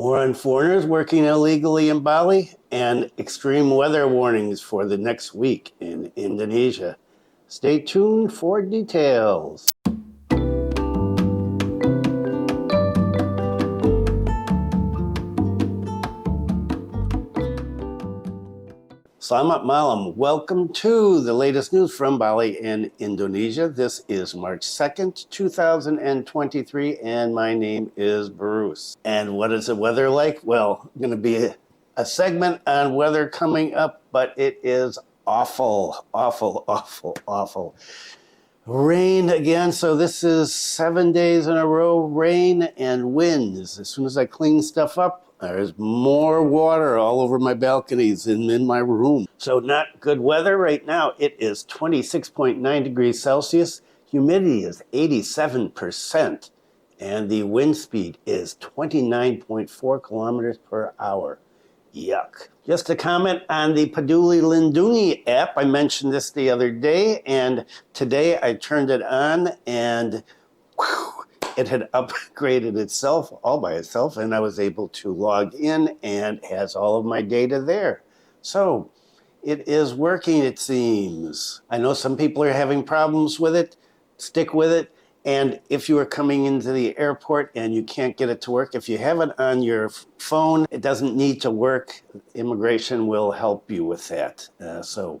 More on foreigners working illegally in Bali and extreme weather warnings for the next week in Indonesia. Stay tuned for details. Selamat malam. Welcome to the latest news from Bali and Indonesia. This is March 2nd, 2023, and my name is Bruce. And what is the weather like? Well, going to be a segment on weather coming up, but it is awful. Rain again, so this is 7 days in a row, rain and winds. As soon as I clean stuff up, there's more water all over my balconies and in my room. So not good weather right now. It is 26.9 degrees Celsius. Humidity is 87%. And the wind speed is 29.4 kilometers per hour. Yuck. Just a comment on the Peduli Lindungi app. I mentioned this the other day, and today I turned it on, and it had upgraded itself all by itself, and I was able to log in, and it has all of my data there. So it is working, it seems. I know some people are having problems with it. Stick with it. And if you are coming into the airport and you can't get it to work, if you have it on your phone, it doesn't need to work. Immigration will help you with that. So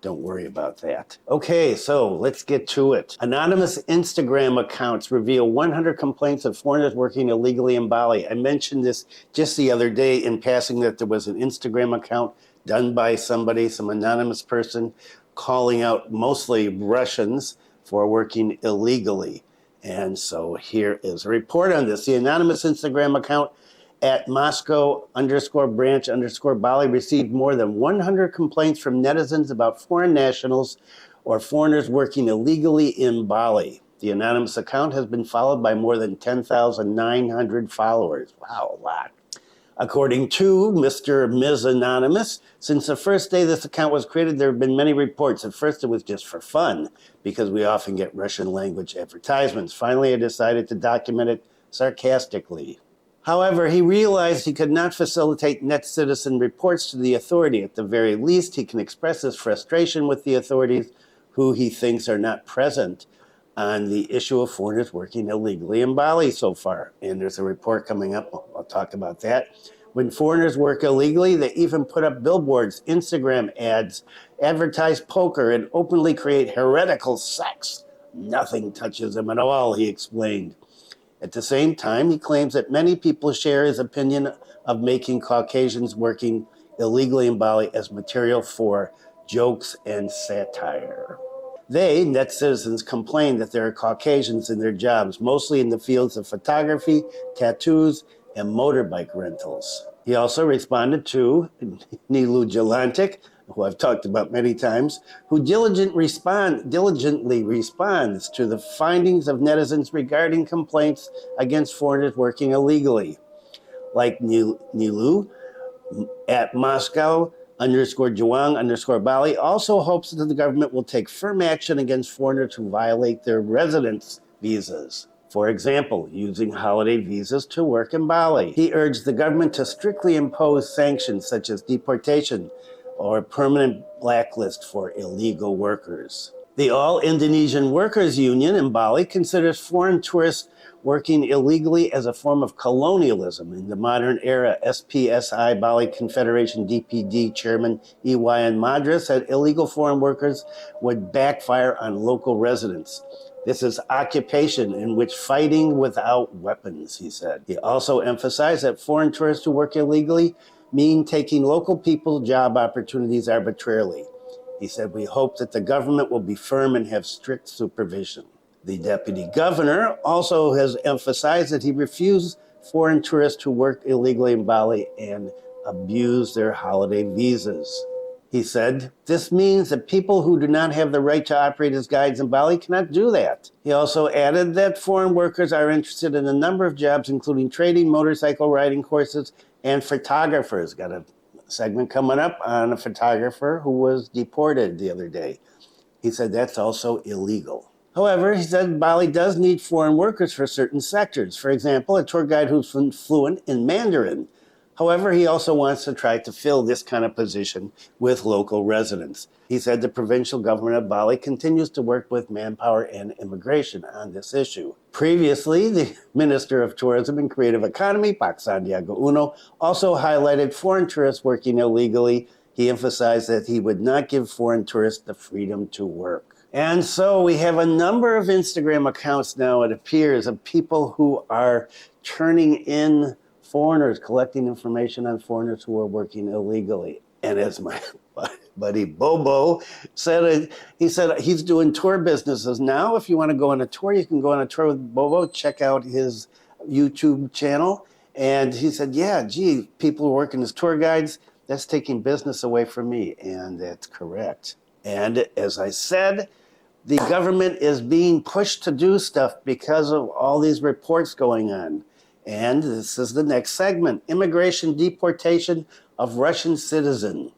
don't worry about that. Okay, so let's get to it. Anonymous Instagram accounts reveal 100 complaints of foreigners working illegally in Bali. I mentioned this just the other day in passing, that there was an Instagram account done by somebody, some anonymous person, calling out mostly Russians for working illegally. And so here is a report on this. The anonymous Instagram account at Moscow_branch_Bali received more than 100 complaints from netizens about foreign nationals or foreigners working illegally in Bali. The anonymous account has been followed by more than 10,900 followers. Wow, a lot. According to Mr. Ms. Anonymous, since the first day this account was created, there have been many reports. At first, it was just for fun, because we often get Russian language advertisements. Finally, I decided to document it sarcastically. However, he realized he could not facilitate net citizen reports to the authority. At the very least, he can express his frustration with the authorities, who he thinks are not present on the issue of foreigners working illegally in Bali so far. And there's a report coming up. I'll talk about that. When foreigners work illegally, they even put up billboards, Instagram ads, advertise poker, and openly create heretical sex. Nothing touches them at all, he explained. At the same time, he claims that many people share his opinion of making Caucasians working illegally in Bali as material for jokes and satire. They, net citizens, complain that there are Caucasians in their jobs, mostly in the fields of photography, tattoos, and motorbike rentals. He also responded to Nilu Jalantik, who I've talked about many times, who diligently responds to the findings of netizens regarding complaints against foreigners working illegally. Like Nilu, at Moscow_Juang_Bali also hopes that the government will take firm action against foreigners who violate their residence visas. For example, using holiday visas to work in Bali. He urged the government to strictly impose sanctions such as deportation or a permanent blacklist for illegal workers. The All Indonesian Workers Union in Bali considers foreign tourists working illegally as a form of colonialism in the modern era. SPSI Bali Confederation DPD Chairman Iwayan Madra said illegal foreign workers would backfire on local residents. This is occupation in which fighting without weapons, he said. He also emphasized that foreign tourists who work illegally mean taking local people's job opportunities arbitrarily. He said, we hope that the government will be firm and have strict supervision. The deputy governor also has emphasized that he refused foreign tourists who work illegally in Bali and abuse their holiday visas. He said, this means that people who do not have the right to operate as guides in Bali cannot do that. He also added that foreign workers are interested in a number of jobs, including trading, motorcycle riding courses, and photographers. Got a segment coming up on a photographer who was deported the other day. He said that's also illegal. However, he said Bali does need foreign workers for certain sectors. For example, a tour guide who's fluent in Mandarin. However, he also wants to try to fill this kind of position with local residents. He said the provincial government of Bali continues to work with manpower and immigration on this issue. Previously, the Minister of Tourism and Creative Economy, Pak Sandiaga Uno, also highlighted foreign tourists working illegally. He emphasized that he would not give foreign tourists the freedom to work. And so we have a number of Instagram accounts now, it appears, of people who are turning in foreigners, collecting information on foreigners who are working illegally. And as my buddy Bobo said, he said he's doing tour businesses now. If you want to go on a tour, you can go on a tour with Bobo. Check out his YouTube channel. And he said, yeah, gee, people who are working as tour guides, that's taking business away from me. And that's correct. And as I said, the government is being pushed to do stuff because of all these reports going on. And this is the next segment: immigration deportation of Russian citizen.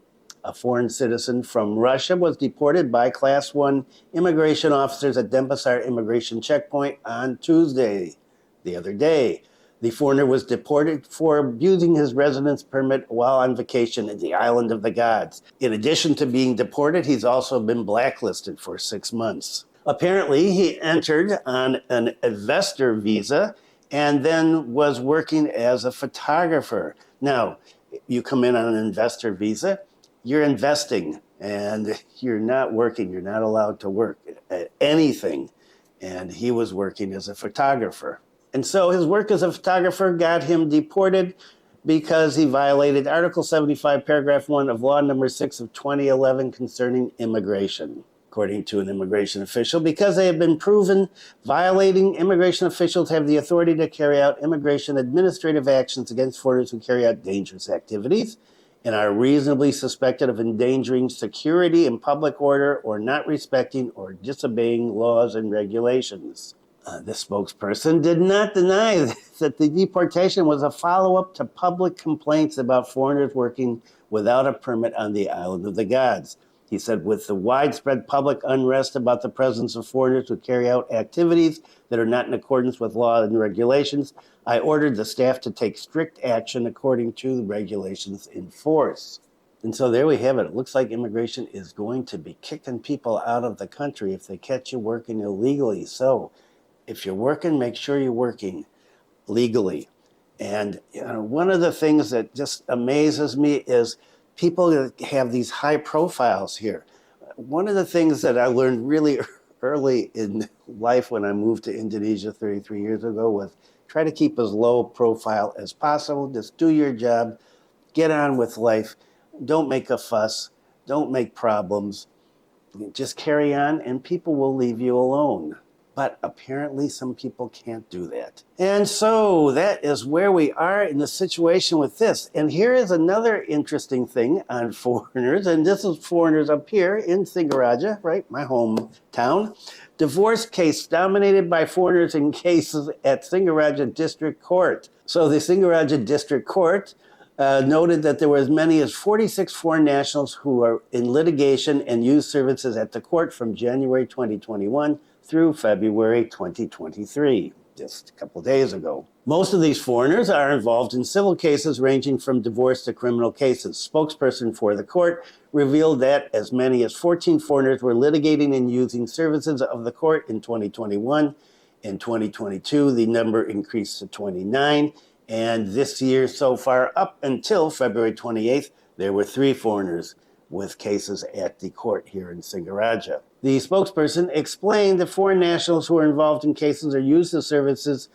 A foreign citizen from Russia was deported by Class 1 immigration officers at Denpasar immigration checkpoint on Tuesday, the other day. The foreigner was deported for abusing his residence permit while on vacation in the island of the gods. In addition to being deported, he's also been blacklisted for 6 months. Apparently, he entered on an investor visa and then was working as a photographer. Now, you come in on an investor visa, you're investing, and you're not working. You're not allowed to work at anything. And he was working as a photographer. And so his work as a photographer got him deported because he violated Article 75, Paragraph 1 of Law Number 6 of 2011 concerning immigration, according to an immigration official. Because they have been proven violating, immigration officials have the authority to carry out immigration administrative actions against foreigners who carry out dangerous activities and are reasonably suspected of endangering security and public order or not respecting or disobeying laws and regulations. The spokesperson did not deny that the deportation was a follow-up to public complaints about foreigners working without a permit on the island of the gods. He said, with the widespread public unrest about the presence of foreigners who carry out activities that are not in accordance with law and regulations, I ordered the staff to take strict action according to the regulations in force. And so there we have it. It looks like immigration is going to be kicking people out of the country if they catch you working illegally. So if you're working, make sure you're working legally. And one of the things that just amazes me is people that have these high profiles here. One of the things that I learned really early in life when I moved to Indonesia 33 years ago was try to keep as low profile as possible. Just do your job, get on with life. Don't make a fuss, don't make problems. Just carry on and people will leave you alone. But apparently some people can't do that. And so that is where we are in the situation with this. And here is another interesting thing on foreigners, and this is foreigners up here in Singaraja, right, my hometown. Divorce case dominated by foreigners in cases at Singaraja District Court. So the Singaraja District Court noted that there were as many as 46 foreign nationals who are in litigation and used services at the court from January 2021 through February 2023, just a couple days ago. Most of these foreigners are involved in civil cases ranging from divorce to criminal cases. Spokesperson for the court revealed that as many as 14 foreigners were litigating and using services of the court in 2021. In 2022, the number increased to 29. And this year so far, up until February 28th, there were 3 foreigners with cases at the court here in Singaraja. The spokesperson explained that foreign nationals who are involved in cases or use the services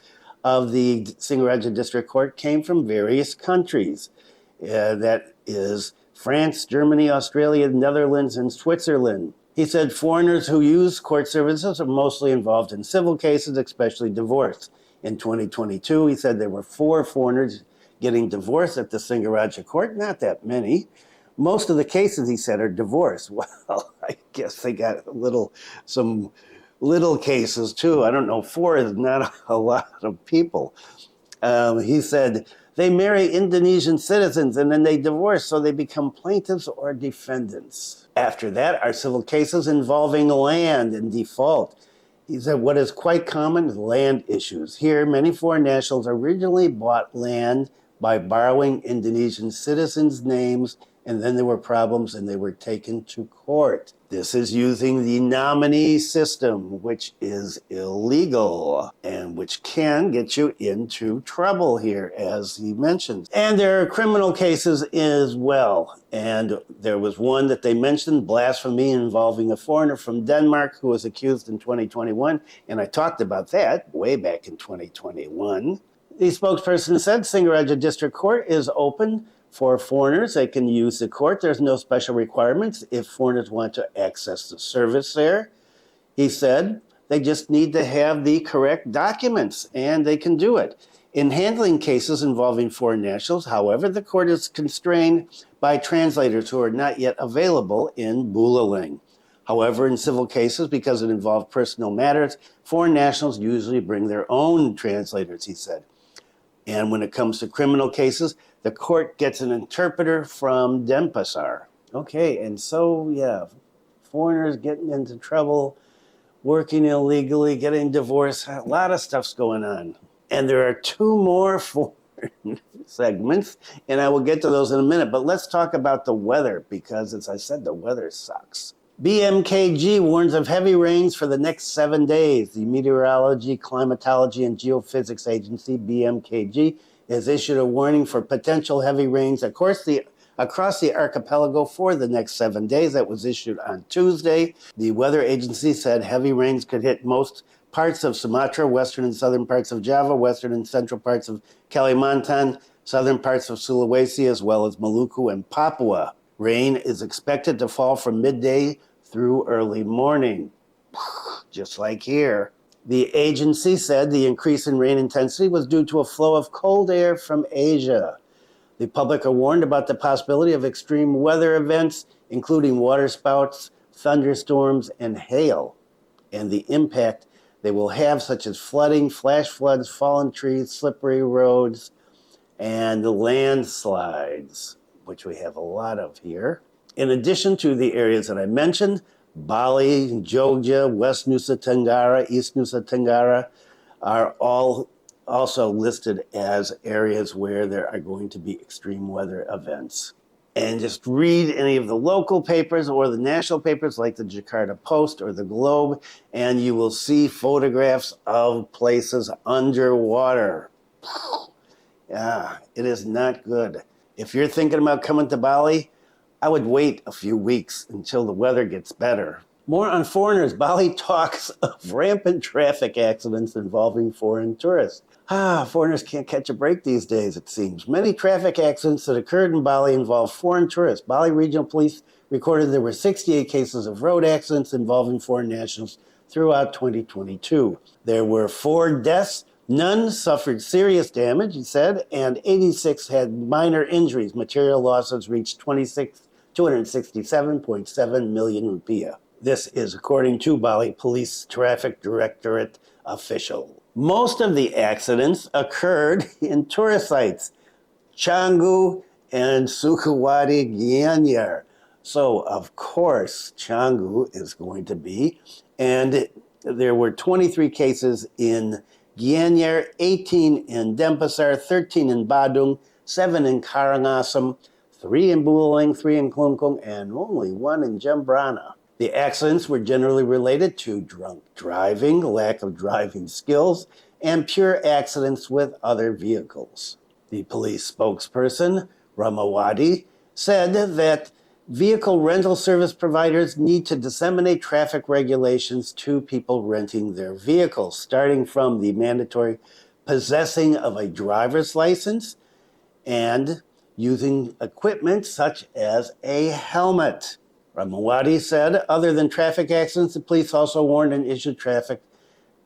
of the Singaraja District Court came from various countries. That is France, Germany, Australia, Netherlands, and Switzerland. He said foreigners who use court services are mostly involved in civil cases, especially divorce. In 2022, he said there were 4 foreigners getting divorced at the Singaraja court, not that many. Most of the cases, he said, are divorce. Well, I guess they got some little cases too. I don't know, 4 is not a lot of people. He said they marry Indonesian citizens and then they divorce, so they become plaintiffs or defendants. After that are civil cases involving land and default. He said, what is quite common is land issues. Here, many foreign nationals originally bought land by borrowing Indonesian citizens' names, and then there were problems and they were taken to court. This is using the nominee system, which is illegal and which can get you into trouble here, as he mentioned. And there are criminal cases as well. And there was one that they mentioned, blasphemy involving a foreigner from Denmark who was accused in 2021. And I talked about that way back in 2021. The spokesperson said Singaraja District Court is open for foreigners. They can use the court. There's no special requirements if foreigners want to access the service there. He said they just need to have the correct documents and they can do it. In handling cases involving foreign nationals, however, the court is constrained by translators who are not yet available in Bulaling. However, in civil cases, because it involves personal matters, foreign nationals usually bring their own translators, he said. And when it comes to criminal cases, the court gets an interpreter from Denpasar. Okay, and so, yeah, foreigners getting into trouble, working illegally, getting divorced, a lot of stuff's going on. And there are two more foreign segments, and I will get to those in a minute. But let's talk about the weather, because as I said, the weather sucks. BMKG warns of heavy rains for the next 7 days. The Meteorology, Climatology, and Geophysics Agency, BMKG, has issued a warning for potential heavy rains across the archipelago for the next 7 days. That was issued on Tuesday. The weather agency said heavy rains could hit most parts of Sumatra, western and southern parts of Java, western and central parts of Kalimantan, southern parts of Sulawesi, as well as Maluku and Papua. Rain is expected to fall from midday through early morning, just like here. The agency said the increase in rain intensity was due to a flow of cold air from Asia. The public are warned about the possibility of extreme weather events, including waterspouts, thunderstorms, and hail, and the impact they will have, such as flooding, flash floods, fallen trees, slippery roads, and landslides, which we have a lot of here. In addition to the areas that I mentioned, Bali, Jogja, West Nusa Tenggara, East Nusa Tenggara are all also listed as areas where there are going to be extreme weather events. And just read any of the local papers or the national papers like the Jakarta Post or the Globe, and you will see photographs of places underwater. Yeah, it is not good. If you're thinking about coming to Bali, I would wait a few weeks until the weather gets better. More on foreigners. Bali talks of rampant traffic accidents involving foreign tourists. Foreigners can't catch a break these days, it seems. Many traffic accidents that occurred in Bali involved foreign tourists. Bali Regional Police recorded there were 68 cases of road accidents involving foreign nationals throughout 2022. There were 4 deaths. None suffered serious damage, he said, and 86 had minor injuries. Material losses reached 267.7 million rupiah. This is according to Bali Police Traffic Directorate official. Most of the accidents occurred in tourist sites, Canggu and Sukawati, Gianyar. So, of course, Canggu is going to be. And there were 23 cases in Gianyar, 18 in Denpasar, 13 in Badung, 7 in Karangasem, 3 in Bulaling, 3 in Klungkung, and only 1 in Jembrana. The accidents were generally related to drunk driving, lack of driving skills, and pure accidents with other vehicles. The police spokesperson, Ramawati, said that vehicle rental service providers need to disseminate traffic regulations to people renting their vehicles, starting from the mandatory possessing of a driver's license and using equipment such as a helmet. Ramawati said, other than traffic accidents, the police also warned and issued traffic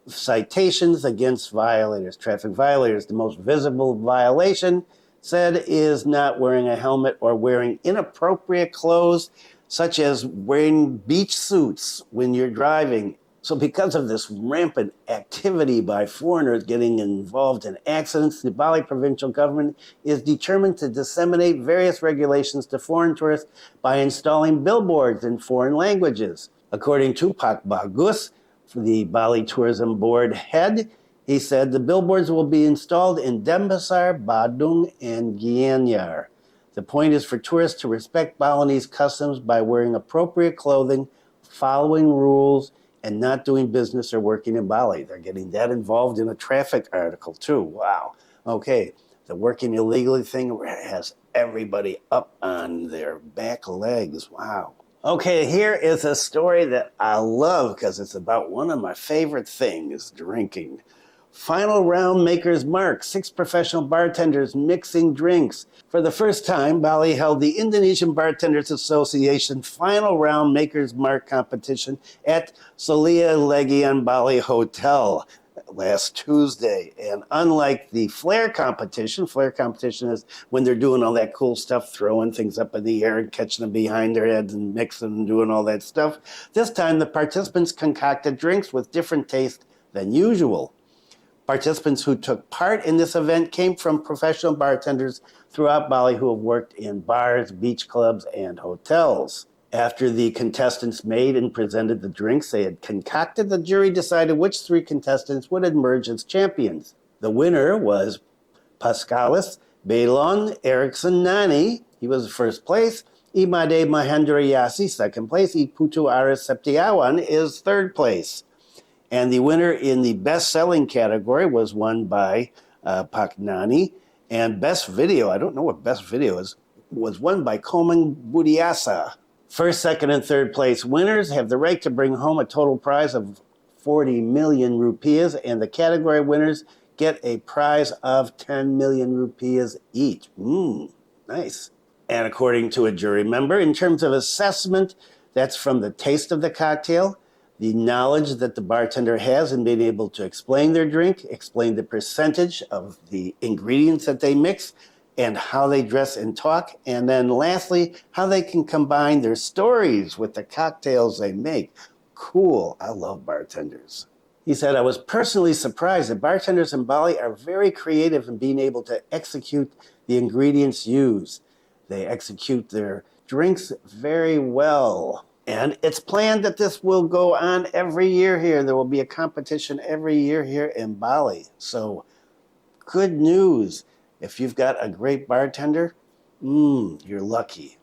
citations against violators. Traffic violators, the most visible violation, said, is not wearing a helmet or wearing inappropriate clothes, such as wearing beach suits when you're driving. So because of this rampant activity by foreigners getting involved in accidents, the Bali provincial government is determined to disseminate various regulations to foreign tourists by installing billboards in foreign languages. According to Pak Bagus, the Bali Tourism Board head. He said the billboards will be installed in Denpasar, Badung, and Gianyar. The point is for tourists to respect Balinese customs by wearing appropriate clothing, following rules, and not doing business or working in Bali. They're getting that involved in a traffic article too. Wow. Okay, the working illegally thing has everybody up on their back legs. Wow. Okay, here is a story that I love because it's about one of my favorite things, drinking. Final round maker's mark, 6 professional bartenders mixing drinks. For the first time, Bali held the Indonesian Bartenders Association final round maker's mark competition at Solia Legian Bali Hotel last Tuesday. And unlike the flare competition is when they're doing all that cool stuff, throwing things up in the air and catching them behind their heads and mixing and doing all that stuff. This time, the participants concocted drinks with different taste than usual. Participants who took part in this event came from professional bartenders throughout Bali who have worked in bars, beach clubs, and hotels. After the contestants made and presented the drinks they had concocted, the jury decided which 3 contestants would emerge as champions. The winner was Pascalis Balon Erickson Nani. He was first place. Imade Mahendra Yasi, second place. Iputu Aris Septiawan is third place. And the winner in the best-selling category was won by Paknani. And best video, I don't know what best video is, was won by Komang Budiasa. First, second, and third place winners have the right to bring home a total prize of 40 million rupiahs, and the category winners get a prize of 10 million rupiahs each. Nice. And according to a jury member, in terms of assessment, that's from the taste of the cocktail, the knowledge that the bartender has in being able to explain their drink, explain the percentage of the ingredients that they mix, and how they dress and talk, and then lastly, how they can combine their stories with the cocktails they make. Cool. I love bartenders. He said, I was personally surprised that bartenders in Bali are very creative in being able to execute the ingredients used. They execute their drinks very well. And it's planned that this will go on every year here. There will be a competition every year here in Bali. So, good news. If you've got a great bartender, you're lucky.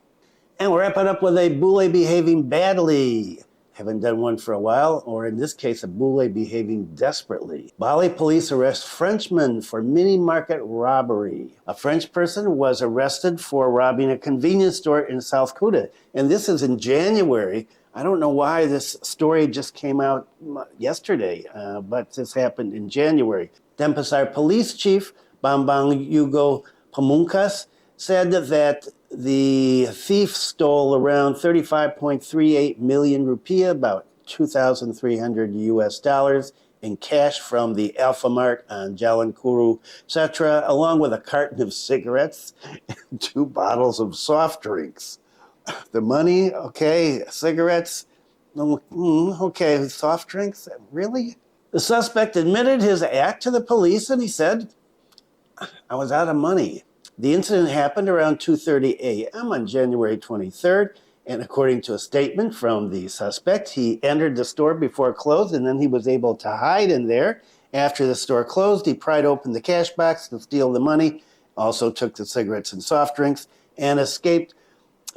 And we're wrapping up with a bule behaving badly. Haven't done one for a while, or in this case, a bule behaving desperately. Bali police arrest Frenchman for mini-market robbery. A French person was arrested for robbing a convenience store in South Kuta. And this is in January. I don't know why this story just came out yesterday, but this happened in January. Denpasar Police Chief Bambang Yugo Pamungkas said that the thief stole around 35.38 million rupiah, about 2,300 US dollars, in cash from the Alpha Mart on Jalan Kuru Setra, along with a carton of cigarettes and 2 bottles of soft drinks. The money, okay, cigarettes, okay, soft drinks, really? The suspect admitted his act to the police and he said, I was out of money. The incident happened around 2:30 a.m. on January 23rd, and according to a statement from the suspect, he entered the store before it closed, and then he was able to hide in there. After the store closed, he pried open the cash box to steal the money, also took the cigarettes and soft drinks, and escaped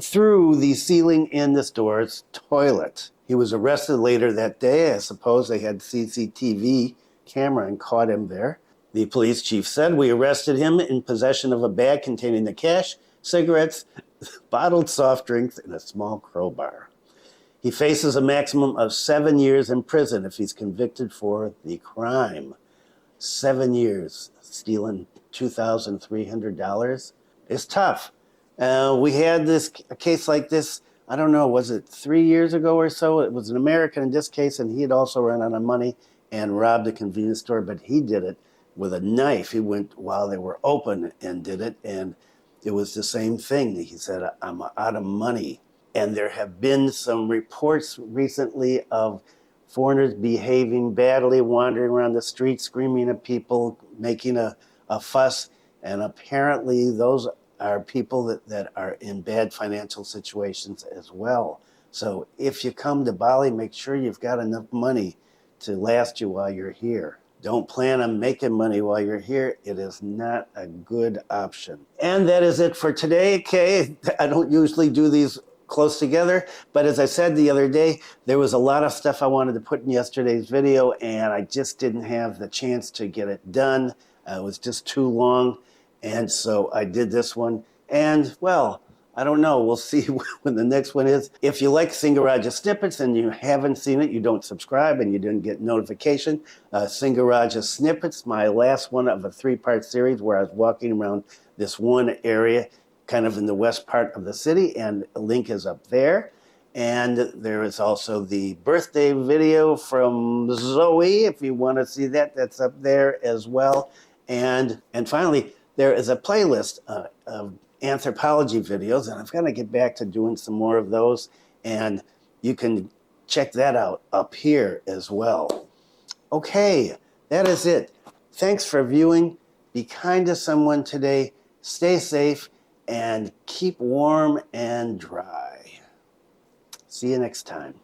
through the ceiling in the store's toilet. He was arrested later that day. I suppose they had CCTV camera and caught him there. The police chief said, we arrested him in possession of a bag containing the cash, cigarettes, bottled soft drinks, and a small crowbar. He faces a maximum of 7 years in prison if he's convicted for the crime. 7 years stealing $2,300 is tough. We had a case like this, I don't know, was it 3 years ago or so? It was an American in this case, and he had also run out of money and robbed a convenience store, but he did it with a knife. He went while they were open and did it, and it was the same thing. He said, I'm out of money. And there have been some reports recently of foreigners behaving badly, wandering around the street, screaming at people, making a fuss, and apparently those are people that are in bad financial situations as well. So if you come to Bali, make sure you've got enough money to last you while you're here. Don't plan on making money while you're here. It is not a good option. And that is it for today. Okay, I don't usually do these close together, but as I said the other day, there was a lot of stuff I wanted to put in yesterday's video, and I just didn't have the chance to get it done. It was just too long, and so I did this one. And well, I don't know. We'll see when the next one is. If you like Singaraja Snippets and you haven't seen it, you don't subscribe and you didn't get notification. Singaraja Snippets, my last one of a 3-part series where I was walking around this one area kind of in the west part of the city, and a link is up there. And there is also the birthday video from Zoe. If you want to see that, that's up there as well. And finally, there is a playlist of anthropology videos, and I've got to get back to doing some more of those, and you can check that out up here as well. Okay, that is it. Thanks for viewing. Be kind to someone today, stay safe, and keep warm and dry. See you next time.